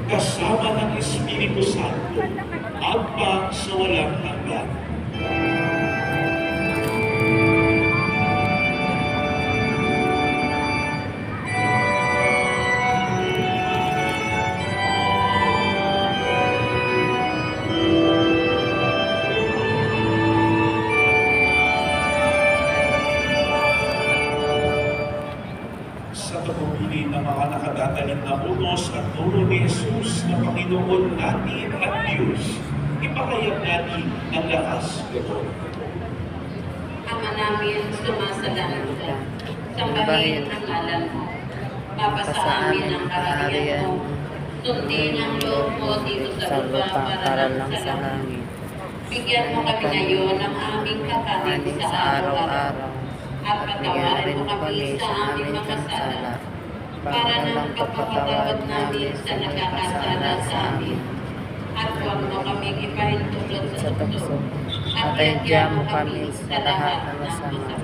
kasama ng Espiritu Santo, magpa sa walang hanggan. Sa pagpupili ng mga nakadataling na unos at turo ni Jesus na Panginoon natin at Diyos, ipahayag natin ang lakas loob. Ama namin, sumasalangit ka. Sambahin ang ngalan mo. Papasa amin ang kaharian mo. Sundin ang loob mo dito sa lupa para lang sa langit. Bigyan mo kami ngayon ng aming kakanin sa araw-araw. At patawarin mo kami sa aming mga sala, para ng pagpapatawad namin sa nakakasala sa amin. At huwag mo kaming ipahintulot sa tukso, at higyan mo kami sa lahat ng masama.